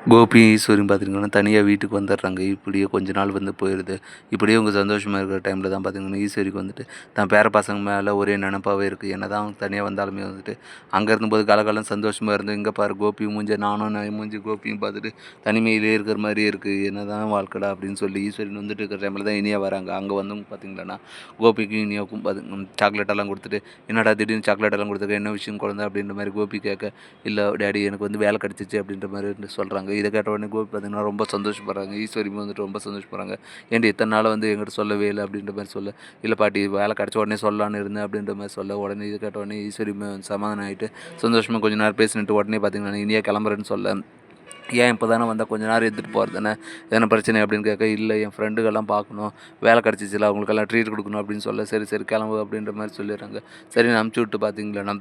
கோபி, ஈஸ்வரியும் பார்த்திங்கன்னா தனியா வீட்டுக்கு வந்துடுறாங்க. இப்படியே கொஞ்ச நாள் வந்து போயிடுது. இப்படியே அவங்க சந்தோஷமா இருக்கிற டைமில தான் பார்த்திங்கன்னா, ஈஸ்வரிக்கு வந்துட்டு தான் பேர பசங்க மேல ஒரே நெனப்பாவே இருக்குது. என்னதான் அவங்க தனியா வந்தாலுமே வந்துட்டு, அங்க இருந்தபோது கலகலன்னு சந்தோஷமா இருந்தோம். இங்க பாரு கோபி மூஞ்ச நானும் நான் மூஞ்சி கோபியும் பார்த்துட்டு தனிமையிலேயே இருக்கிற மாரியே இருக்குது. என்னதான் வாழ்க்கைடா அப்படின்னு சொல்லி ஈஸ்வரி வந்துட்டு இருக்கிற டைமில தான் இனியா வராங்க. அங்க வந்தவங்க பார்த்திங்கன்னா, கோபிக்கும் இனியாவுக்கும் சாக்லேட்டெல்லாம் குடுத்துட்டு, "என்னடா திடீர்னு சாக்லேட்டெல்லாம் குடுத்துருக்க? என்ன விஷயம் குழந்த?" அப்படின்ற மாரி கோபி கேட்க, "இல்ல டாடி எனக்கு வந்து வேலை கிடைச்சிச்சு" அப்படின்ற மாரி சொல்றாங்க. இத கேட்ட உடனே கோபி பார்த்தீங்கன்னா ரொம்ப சந்தோஷப்படுறாங்க. ஈஸ்வரியும் வந்துட்டு ரொம்ப சந்தோஷப்படுறாங்க. "ஏன்டி இத்தன நாளா வந்து என்கிட்ட சொல்லவே இல்ல" அப்படின்ற மாரி சொல்ல, "இல்ல பாட்டி வேலை கிடைச்ச உடனே சொல்லலான்னு இருந்தேன்" அப்படின்ற மாரி சொல்ல, உடனே இத கேட்ட உடனே ஈஸ்வரியுமே சமாதானம் ஆயிட்டு, சந்தோஷமா கொஞ்ச நேரம் பேசினிட்டு உடனே பார்த்தீங்கன்னா, இனியா கிளம்புறேன்னு சொல்ல, "ஏன் இப்போ தானே வந்தா கொஞ்ச நேரம் இருந்துட்டு போறது தானே, எதனா பிரச்சனையா?" அப்படின்னு கேட்க, "இல்ல என் ஃப்ரெண்டுகள்லாம் பார்க்கணும், வேலை கிடைச்சிச்சுல அவங்களுக்கெல்லாம் ட்ரீட் குடுக்கணும்" அப்படின்னு சொல்ல, "சரி சரி கிளம்பு" அப்படின்ற மாரி சொல்லிடுறாங்க. சரின்னு அனுப்பிச்சு விட்டு பார்த்தீங்களா,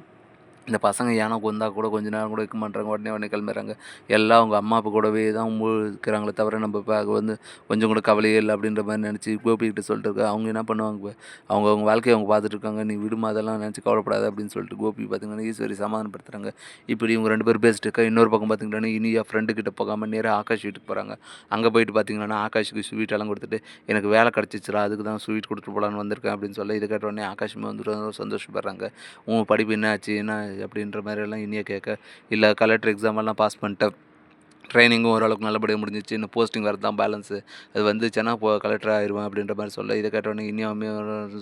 இந்த பசங்க யானை கொந்தா கூட கொஞ்ச நேரம் கூட இருக்க மாட்றாங்க. உடனே கிளம்பிடுறாங்க. எல்லாம் அவங்க அம்மா, அப்பா கூடவே தான் இருக்கிறாங்களே தவிர, நம்ம வந்து கொஞ்சம் கூட கவலையே இல்ல அப்படின்ற மாரி நெனச்சு கோபிகிட்ட சொல்லிட்டு இருக்கா. அவங்க என்ன பண்ணுவாங்க, அவங்க வாழ்க்கைய அவங்க பார்த்துட்டு இருக்காங்க. "நீ விடுமா அதெல்லாம் நெனச்சு கவலைப்படாத" அப்படின்னு சொல்லிட்டு கோபி பார்த்தீங்கன்னா, ஈஸ்வரி சமாதானப்படுத்துறாங்க. இப்படி இவங்க 2 பேரும் பேசிட்டு இருக்க, இன்னொரு பக்கம் பார்த்தீங்கன்னா, இனியா ஃப்ரெண்டு கிட்ட போகாம நேரா ஆகாஷ் வீட்டுக்கு போறாங்க. அங்க போயிட்டு பார்த்தீங்கன்னா, ஆகாஷுக்கு ஸ்வீட் எல்லாம் குடுத்துட்டு, "எனக்கு வேலை கிடைச்சிச்சுடா, அதுக்கு தான் ஸ்வீட் குடுத்துட்டு போலான்னு வந்திருக்கேன்" அப்படின்னு சொல்ல, இத கேட்ட உடனே ஆகாஷுமே வந்து ரொம்ப சந்தோஷப்படுறாங்க. "உன் படிப்பு என்ன ஆச்சு? என்ன?" அப்படின்ற மாரியெல்லாம் இனியா கேட்க, "இல்ல கலெக்டர் எக்ஸாம் எல்லாம் பாஸ் பண்ணிட்டேன். ட்ரைனிங்கும் ஓரளவுக்கு நல்லபடியா முடிஞ்சிச்சு. இன்னும் போஸ்டிங் வரது தான் பேலன்ஸு. அது வந்துச்சுன்னா கலெக்டர் ஆயிருவேன்." அப்படின்ற மாரி சொல்ல, இத கேட்டவுடனே இனியாவுமே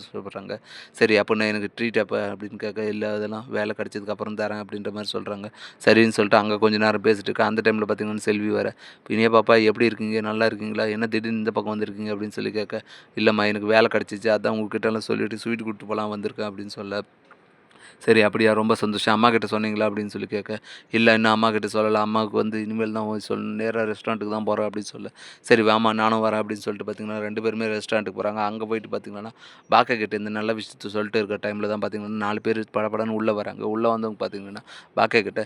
சொல்றாங்க. "சரி அப்பன்னா எனக்கு ட்ரீட் எப்ப?" அப்படின்னு கேட்க, "இல்ல அதெல்லாம் வேலை கிடைச்சதுக்கு அப்புறம் தரேன்." அப்படின்ற மாரி சொல்றாங்க. சரின்னு சொல்லிட்டு அங்க கொஞ்ச நேரம் பேசிட்டு இருக்க, அந்த டைம்ல பார்த்தீங்கன்னா செல்வி வேற, "இனியா பாப்பா எப்படி இருக்கீங்க? நல்லா இருக்கீங்களா? என்ன திடீர்னு இந்த பக்கம் வந்திருக்கீங்க?" அப்படின்னு சொல்லி கேட்க, "இல்லம்மா எனக்கு வேலை கிடைச்சிச்சு. அதான் உங்ககிட்டலாம் சொல்லிட்டு ஸ்வீட் கூட்டு போலாம் வந்திருக்கேன்." அப்படின்னு சொல்ல, "சரி அப்படியா ரொம்ப சந்தோஷம். அம்மாகிட்ட சொன்னீங்களா?" அப்படின்னு சொல்லி கேட்க, "இல்ல இன்னும் அம்மாகிட்ட சொல்லல. அம்மாவுக்கு வந்து இனிமேல் தான் போய் சொல்லணும். நேரா ரெஸ்டாரண்ட்டுக்கு தான் போறேன்" அப்படின்னு சொல்ல, "சரி வாம்மா நானும் வரேன்" அப்படின்னு சொல்லிட்டு பார்த்தீங்கன்னா 2 பேருமே ரெஸ்டாரண்ட்டுக்கு போறாங்க. அங்க போயிட்டு பார்த்தீங்கன்னா, பாக்கா கிட்ட இந்த நல்ல விஷயத்த சொல்லிட்டு இருக்க டைம்ல தான் பார்த்தீங்கன்னா 4 பேர் படபடன்னு உள்ள வராங்க. உள்ள வந்தவங்க பார்த்தீங்கன்னா, பாக்கியா கிட்ட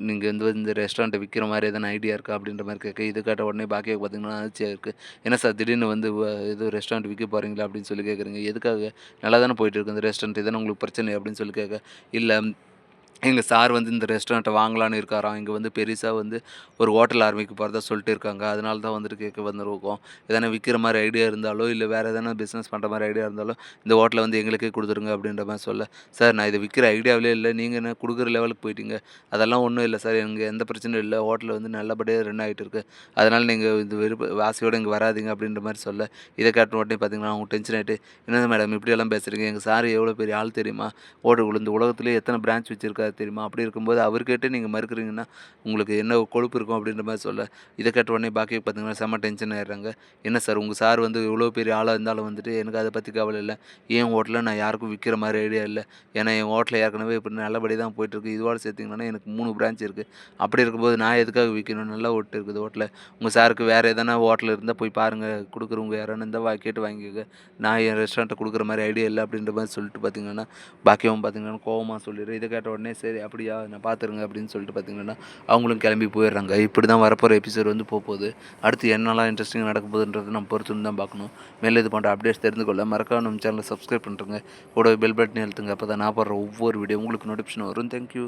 "நீங்க வந்து இந்த ரெஸ்டாரண்ட்ட விக்கிற மாரி எதனா ஐடியா இருக்கா?" அப்படின்ற மாரி கேட்க, இது கேட்ட உடனே பாக்கியாவுக்கு பார்த்தீங்கன்னா அதிர்ச்சியா இருக்கு. "என்ன சார் திடீர்னு வந்து ஏதோ ரெஸ்டாரண்ட் விக்க போறீங்களா?" அப்படின்னு சொல்லி கேட்குறீங்க. "எதுக்காக? நல்லா தானே போயிட்டு இருக்கு இந்த ரெஸ்டாரண்ட். இது என்ன உங்களுக்கு பிரச்சனையா?" அப்படின்னு சொல்லி கேட்க, "இல்ல எங்க சார் வந்து இந்த ரெஸ்டாரண்ட்ட வாங்கலான்னு இருக்காராம். இங்க வந்து பெருசா வந்து ஒரு ஹோட்டல் ஆரம்பிக்க போறதா சொல்லிட்டு இருக்காங்க. அதனால தான் வந்துட்டு கேட்க வந்திருக்கோம். எதனா விக்கிற மாரி ஐடியா இருந்தாலோ, இல்ல வேற எதனா பிசினஸ் பண்ற மாரி ஐடியா இருந்தாலோ, இந்த ஹோட்டல வந்து எங்களுக்கே குடுத்துருங்க" அப்படின்ற மாரி சொல்ல, "சார் நான் இத விக்கிற ஐடியாவிலே இல்ல. நீங்க என்ன குடுக்குற லெவலுக்கு போயிட்டீங்க. அதெல்லாம் ஒண்ணும் இல்ல சார். எங்க எந்த பிரச்சனையும் இல்ல. ஹோட்டல் வந்து நல்லபடியா ரன் ஆயிட்டு இருக்கு. அதனால நீங்க இது ஆசையோட இங்க வராதீங்க" அப்படின்ற மாரி சொல்ல, இத கேட்ட உடனே பார்த்தீங்கன்னா, அவங்க டென்ஷன் ஆயிட்டு, "என்னது மேடம் இப்படியெல்லாம் பேசுறீங்க? எங்க சார் எவ்வளோ பெரிய ஆள் தெரியுமா? இந்த உலகத்திலேயே எத்தன பிரான்ச் வச்சிருக்காரு தெரியுமா? அப்படி இருக்கும்போது அவர் கேட்டு நீங்க மறுக்கிறீங்கன்னா, உங்களுக்கு என்ன கொழுப்பு இருக்கும்?" அப்படின்ற மாரி சொல்ல, இத கேட்ட உடனே பாக்கிய பார்த்தீங்கன்னா செம்ம டென்ஷன் ஆயிடுறாங்க. "என்ன சார் உங்க சார் வந்து இவ்வளோ பெரிய ஆளா இருந்தாலும் வந்துட்டு எனக்கு அத பத்தி கவல இல்ல. என் ஹோட்டல நான் யாருக்கும் விக்கிற மாரி ஐடியா இல்ல. ஏன்னா என் ஹோட்டல் ஏற்கனவே இப்படி நல்லபடியா தான் போயிட்டுருக்கு. இதோட சேர்த்தீங்கன்னா எனக்கு 3 பிரான்ச் இருக்கு. அப்படி இருக்கும்போது நான் எதுக்காக விக்கணும்? நல்லா ஓடிட்டு இருக்குது ஹோட்டலு. உங்க சாருக்கு வேற எதனா ஹோட்டல் இருந்தா போய் பாருங்க. குடுக்குறவங்க யாரான்னு இருந்தா கேட்டு வாங்கிக்கங்க. நான் என் ரெஸ்டாரண்ட்ட குடுக்குற மாரி ஐடியா இல்ல." அப்படின்ற மாரி சொல்லிட்டு பார்த்தீங்கன்னா, பாக்கியாவும் பார்த்தீங்கன்னா கோவமா சொல்லிடும். இத கேட்ட உடனே சரி அப்படியா நான் பார்த்துருங்க அப்படின்னு சொல்லிட்டு பார்த்தீங்கன்னா, அவங்களும் கிளம்பி போயிடுறாங்க. இப்படி தான் வரப்போற எபிசோட் வந்து போப்போது. அடுத்து என்னலாம் இன்ட்ரெஸ்டிங்கா நடக்க போகுதுன்றத நம்ம பொறுத்திருந்து தான் பார்க்கணும். மேலும் இது போன்ற அப்டேட்ஸ் தெரிந்து கொள்ள மறக்காம நம்ம சேனல சப்ஸ்கிரைப் பண்ணிருங்க. கூடவே பெல் பட்டனையும் அழுத்துங்க. அப்பதான் நான் போடுற ஒவ்வொரு வீடியோ உங்களுக்கு நோட்டிஃபிகேஷன் வரும். Thank you.